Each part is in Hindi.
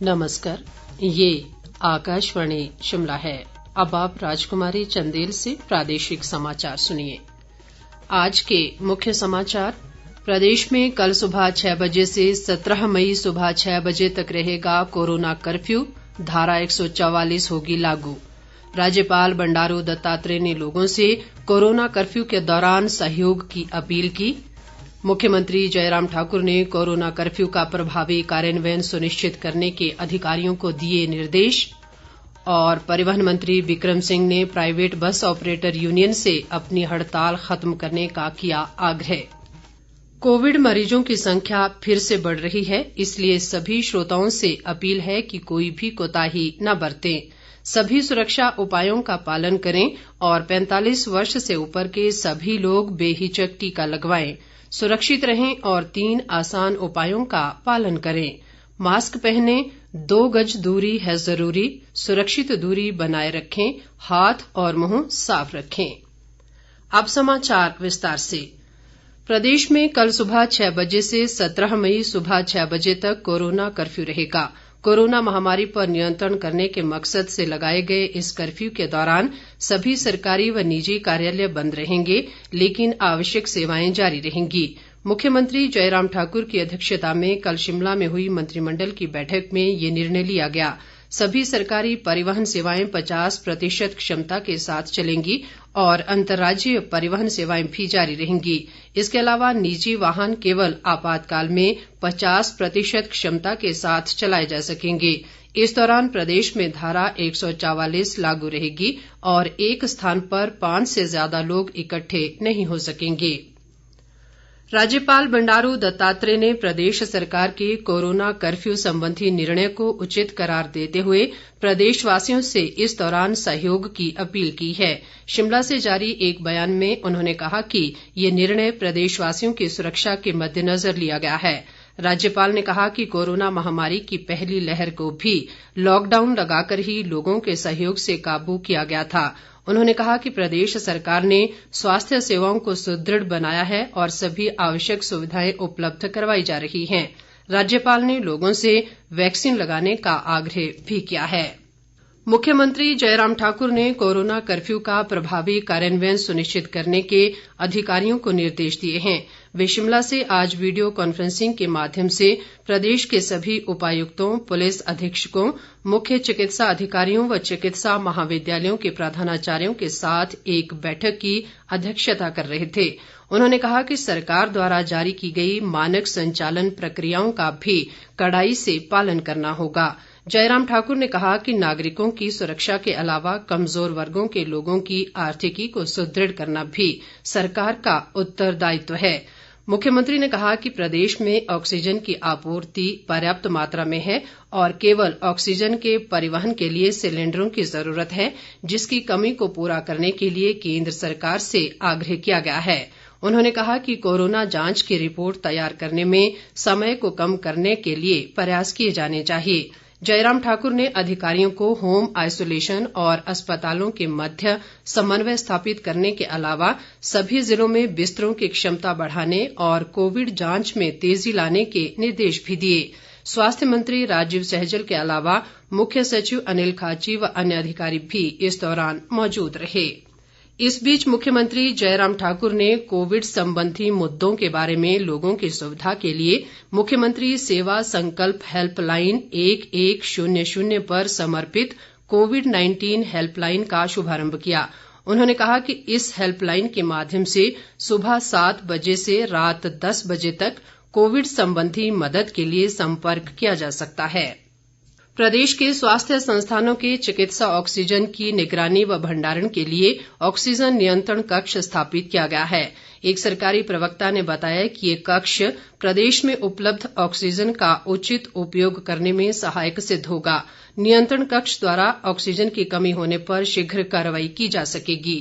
नमस्कार, ये आकाशवाणी शिमला है। अब आप राजकुमारी चंदेल से प्रादेशिक समाचार सुनिए। आज के मुख्य समाचार। प्रदेश में कल सुबह 6 बजे से 17 मई सुबह 6 बजे तक रहेगा कोरोना कर्फ्यू, धारा 144 होगी लागू। राज्यपाल बंडारू दत्तात्रेय ने लोगों से कोरोना कर्फ्यू के दौरान सहयोग की अपील की। मुख्यमंत्री जयराम ठाकुर ने कोरोना कर्फ्यू का प्रभावी कार्यान्वयन सुनिश्चित करने के अधिकारियों को दिए निर्देश। और परिवहन मंत्री बिक्रम सिंह ने प्राइवेट बस ऑपरेटर यूनियन से अपनी हड़ताल खत्म करने का किया आग्रह। कोविड मरीजों की संख्या फिर से बढ़ रही है, इसलिए सभी श्रोताओं से अपील है कि कोई भी कोताही न बरतें। सभी सुरक्षा उपायों का पालन करें और 45 वर्ष से ऊपर के सभी लोग बेहिचक टीका लगवाएं। सुरक्षित रहें और 3 आसान उपायों का पालन करें। मास्क पहनें, 2 गज दूरी है जरूरी, सुरक्षित दूरी बनाए रखें, हाथ और मुंह साफ रखें। अब समाचार विस्तार से। प्रदेश में कल सुबह 6 बजे से 17 मई सुबह 6 बजे तक कोरोना कर्फ्यू रहेगा। कोरोना महामारी पर नियंत्रण करने के मकसद से लगाए गए इस कर्फ्यू के दौरान सभी सरकारी व निजी कार्यालय बंद रहेंगे, लेकिन आवश्यक सेवाएं जारी रहेंगी। मुख्यमंत्री जयराम ठाकुर की अध्यक्षता में कल शिमला में हुई मंत्रिमंडल की बैठक में ये निर्णय लिया गया। सभी सरकारी परिवहन सेवाएं 50% क्षमता के साथ चलेंगी और अंतर्राज्यीय परिवहन सेवाएं भी जारी रहेंगी। इसके अलावा निजी वाहन केवल आपातकाल में 50% क्षमता के साथ चलाए जा सकेंगे। इस दौरान प्रदेश में धारा 144 लागू रहेगी और एक स्थान पर 5 से ज्यादा लोग इकट्ठे नहीं हो सकेंगे। राज्यपाल बंडारू दत्तात्रेय ने प्रदेश सरकार के कोरोना कर्फ्यू संबंधी निर्णय को उचित करार देते हुए प्रदेशवासियों से इस दौरान सहयोग की अपील की है। शिमला से जारी एक बयान में उन्होंने कहा कि ये निर्णय प्रदेशवासियों की सुरक्षा के मद्देनजर लिया गया है। राज्यपाल ने कहा कि कोरोना महामारी की पहली लहर को भी लॉकडाउन लगाकर ही लोगों के सहयोग से काबू किया गया था। उन्होंने कहा कि प्रदेश सरकार ने स्वास्थ्य सेवाओं को सुदृढ़ बनाया है और सभी आवश्यक सुविधाएं उपलब्ध करवाई जा रही हैं। राज्यपाल ने लोगों से वैक्सीन लगाने का आग्रह भी किया है। मुख्यमंत्री जयराम ठाकुर ने कोरोना कर्फ्यू का प्रभावी कार्यान्वयन सुनिश्चित करने के अधिकारियों को निर्देश दिए हैं। वे शिमला से आज वीडियो कॉन्फ्रेंसिंग के माध्यम से प्रदेश के सभी उपायुक्तों, पुलिस अधीक्षकों, मुख्य चिकित्सा अधिकारियों व चिकित्सा महाविद्यालयों के प्रधानाचार्यों के साथ एक बैठक की अध्यक्षता कर रहे थे। उन्होंने कहा कि सरकार द्वारा जारी की गई मानक संचालन प्रक्रियाओं का भी कड़ाई से पालन करना होगा। जयराम ठाकुर ने कहा कि नागरिकों की सुरक्षा के अलावा कमजोर वर्गों के लोगों की आर्थिकी को सुदृढ़ करना भी सरकार का उत्तरदायित्व है। मुख्यमंत्री ने कहा कि प्रदेश में ऑक्सीजन की आपूर्ति पर्याप्त मात्रा में है और केवल ऑक्सीजन के परिवहन के लिए सिलेंडरों की जरूरत है, जिसकी कमी को पूरा करने के लिए केंद्र सरकार से आग्रह किया गया है। उन्होंने कहा कि कोरोना जांच की रिपोर्ट तैयार करने में समय को कम करने के लिए प्रयास किए जाने चाहिए। जयराम ठाकुर ने अधिकारियों को होम आइसोलेशन और अस्पतालों के मध्य समन्वय स्थापित करने के अलावा सभी जिलों में बिस्तरों की क्षमता बढ़ाने और कोविड जांच में तेजी लाने के निर्देश भी दिए। स्वास्थ्य मंत्री राजीव सहजल के अलावा मुख्य सचिव अनिल खाची व अन्य अधिकारी भी इस दौरान मौजूद रहे। इस बीच मुख्यमंत्री जयराम ठाकुर ने कोविड संबंधी मुद्दों के बारे में लोगों की सुविधा के लिए मुख्यमंत्री सेवा संकल्प हेल्पलाइन 1100 पर समर्पित कोविड-19 हेल्पलाइन का शुभारंभ किया। उन्होंने कहा कि इस हेल्पलाइन के माध्यम से सुबह 7 बजे से रात 10 बजे तक कोविड संबंधी मदद के लिए संपर्क किया जा सकता है। प्रदेश के स्वास्थ्य संस्थानों के चिकित्सा ऑक्सीजन की निगरानी व भंडारण के लिए ऑक्सीजन नियंत्रण कक्ष स्थापित किया गया है। एक सरकारी प्रवक्ता ने बताया कि ये कक्ष प्रदेश में उपलब्ध ऑक्सीजन का उचित उपयोग करने में सहायक सिद्ध होगा। नियंत्रण कक्ष द्वारा ऑक्सीजन की कमी होने पर शीघ्र कार्रवाई की जा सकेगी।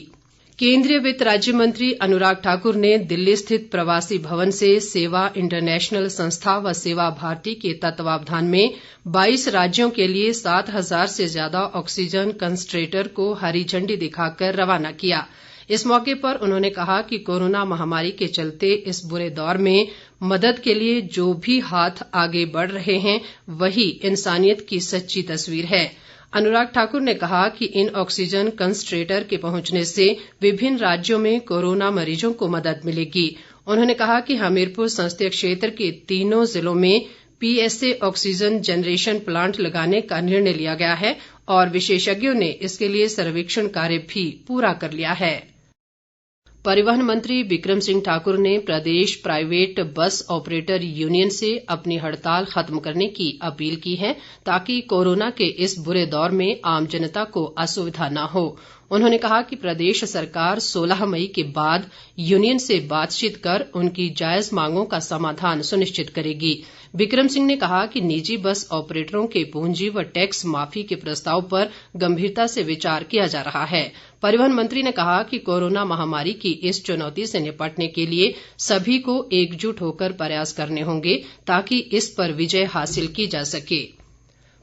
केंद्रीय वित्त राज्य मंत्री अनुराग ठाकुर ने दिल्ली स्थित प्रवासी भवन से सेवा इंटरनेशनल संस्था व सेवा भारती के तत्वावधान में 22 राज्यों के लिए 7,000 से ज्यादा ऑक्सीजन कंसंट्रेटर को हरी झंडी दिखाकर रवाना किया। इस मौके पर उन्होंने कहा कि कोरोना महामारी के चलते इस बुरे दौर में मदद के लिए जो भी हाथ आगे बढ़ रहे हैं वही इंसानियत की सच्ची तस्वीर है। अनुराग ठाकुर ने कहा कि इन ऑक्सीजन कंसंट्रेटर के पहुंचने से विभिन्न राज्यों में कोरोना मरीजों को मदद मिलेगी। उन्होंने कहा कि हमीरपुर संसदीय क्षेत्र के तीनों जिलों में PSA ऑक्सीजन जनरेशन प्लांट लगाने का निर्णय लिया गया है और विशेषज्ञों ने इसके लिए सर्वेक्षण कार्य भी पूरा कर लिया है। परिवहन मंत्री बिक्रम सिंह ठाकुर ने प्रदेश प्राइवेट बस ऑपरेटर यूनियन से अपनी हड़ताल खत्म करने की अपील की है ताकि कोरोना के इस बुरे दौर में आम जनता को असुविधा न हो। उन्होंने कहा कि प्रदेश सरकार 16 मई के बाद यूनियन से बातचीत कर उनकी जायज मांगों का समाधान सुनिश्चित करेगी। बिक्रम सिंह ने कहा कि निजी बस ऑपरेटरों के पूंजी व टैक्स माफी के प्रस्ताव पर गंभीरता से विचार किया जा रहा है। परिवहन मंत्री ने कहा कि कोरोना महामारी की इस चुनौती से निपटने के लिए सभी को एकजुट होकर प्रयास करने होंगे ताकि इस पर विजय हासिल की जा सके।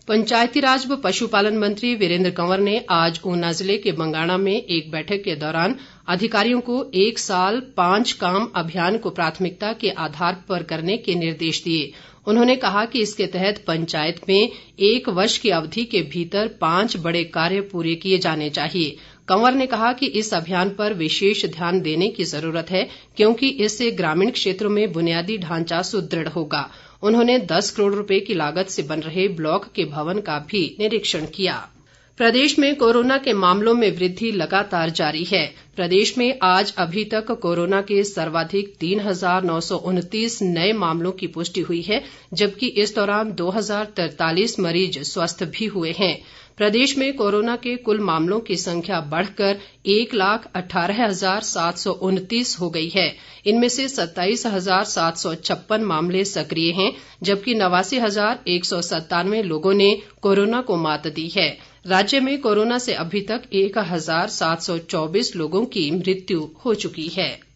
पंचायतीराज व पशुपालन मंत्री वीरेंद्र कंवर ने आज ऊना जिले के बंगाणा में एक बैठक के दौरान अधिकारियों को 1 साल 5 काम अभियान को प्राथमिकता के आधार पर करने के निर्देश दिए। उन्होंने कहा कि इसके तहत पंचायत में 1 वर्ष की अवधि के भीतर 5 बड़े कार्य पूरे किए जाने चाहिए। कंवर ने कहा कि इस अभियान पर विशेष ध्यान देने की जरूरत है क्योंकि इससे ग्रामीण क्षेत्रों में बुनियादी ढांचा सुदृढ़ होगा। उन्होंने 10 करोड़ रुपए की लागत से बन रहे ब्लॉक के भवन का भी निरीक्षण किया। प्रदेश में कोरोना के मामलों में वृद्धि लगातार जारी है। प्रदेश में आज अभी तक कोरोना के सर्वाधिक 3,929 नए मामलों की पुष्टि हुई है जबकि इस दौरान 2,043 मरीज स्वस्थ भी हुए हैं। प्रदेश में कोरोना के कुल मामलों की संख्या बढ़कर 1,18,729 हो गई है। इनमें से 27,756 मामले सक्रिय हैं जबकि 89,197 लोगों ने कोरोना को मात दी है। राज्य में कोरोना से अभी तक 1,724 लोगों की मृत्यु हो चुकी है।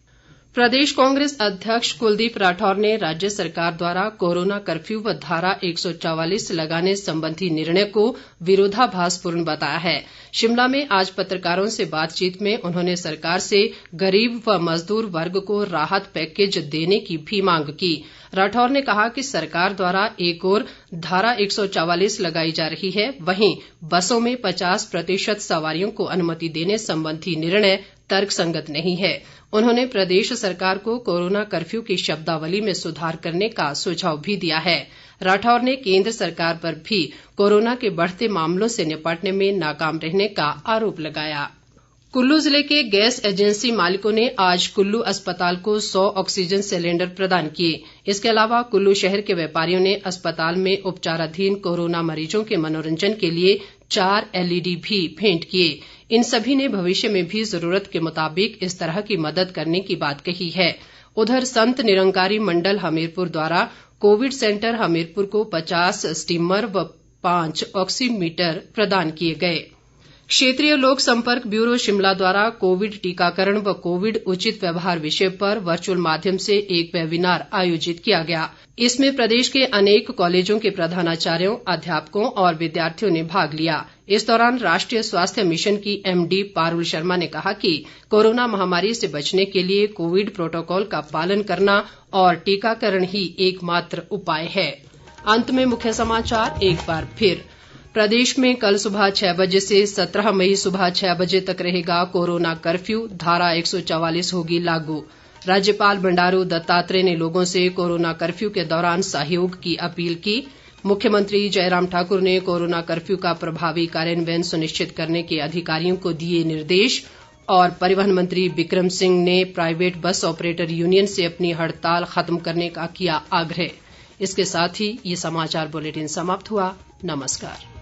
प्रदेश कांग्रेस अध्यक्ष कुलदीप राठौर ने राज्य सरकार द्वारा कोरोना कर्फ्यू व धारा 144 लगाने संबंधी निर्णय को विरोधाभासपूर्ण बताया है। शिमला में आज पत्रकारों से बातचीत में उन्होंने सरकार से गरीब व मजदूर वर्ग को राहत पैकेज देने की भी मांग की। राठौर ने कहा कि सरकार द्वारा एक ओर धारा 144 लगाई जा रही है वहीं बसों में 50% सवारियों को अनुमति देने संबंधी निर्णय तर्कसंगत नहीं है। उन्होंने प्रदेश सरकार को कोरोना कर्फ्यू की शब्दावली में सुधार करने का सुझाव भी दिया है। राठौर ने केंद्र सरकार पर भी कोरोना के बढ़ते मामलों से निपटने में नाकाम रहने का आरोप लगाया। कुल्लू जिले के गैस एजेंसी मालिकों ने आज कुल्लू अस्पताल को 100 ऑक्सीजन सिलेंडर प्रदान किए। इसके अलावा कुल्लू शहर के व्यापारियों ने अस्पताल में उपचाराधीन कोरोना मरीजों के मनोरंजन के लिए 4 LED भी भेंट किए। इन सभी ने भविष्य में भी जरूरत के मुताबिक इस तरह की मदद करने की बात कही है। उधर संत निरंकारी मंडल हमीरपुर द्वारा कोविड सेंटर हमीरपुर को 50 स्टीमर व 5 ऑक्सीमीटर प्रदान किए गए। क्षेत्रीय लोक संपर्क ब्यूरो शिमला द्वारा कोविड टीकाकरण व कोविड उचित व्यवहार विषय पर वर्चुअल माध्यम से एक वेबिनार आयोजित किया गया। इसमें प्रदेश के अनेक कॉलेजों के प्रधानाचार्यों, अध्यापकों और विद्यार्थियों ने भाग लिया। इस दौरान राष्ट्रीय स्वास्थ्य मिशन की MD पारुल शर्मा ने कहा कि कोरोना महामारी से बचने के लिए कोविड प्रोटोकॉल का पालन करना और टीकाकरण ही एकमात्र उपाय है। अंत में मुख्य समाचार एक बार फिर। प्रदेश में कल सुबह 6 बजे से 17 मई सुबह 6 बजे तक रहेगा कोरोना कर्फ्यू, धारा 144 होगी लागू। राज्यपाल बंडारू दत्तात्रेय ने लोगों से कोरोना कर्फ्यू के दौरान सहयोग की अपील की। मुख्यमंत्री जयराम ठाकुर ने कोरोना कर्फ्यू का प्रभावी कार्यान्वयन सुनिश्चित करने के अधिकारियों को दिए निर्देश। और परिवहन मंत्री बिक्रम सिंह ने प्राइवेट बस ऑपरेटर यूनियन से अपनी हड़ताल खत्म करने का किया आग्रह। इसके साथ ही ये समाचार बुलेटिन समाप्त हुआ। नमस्कार।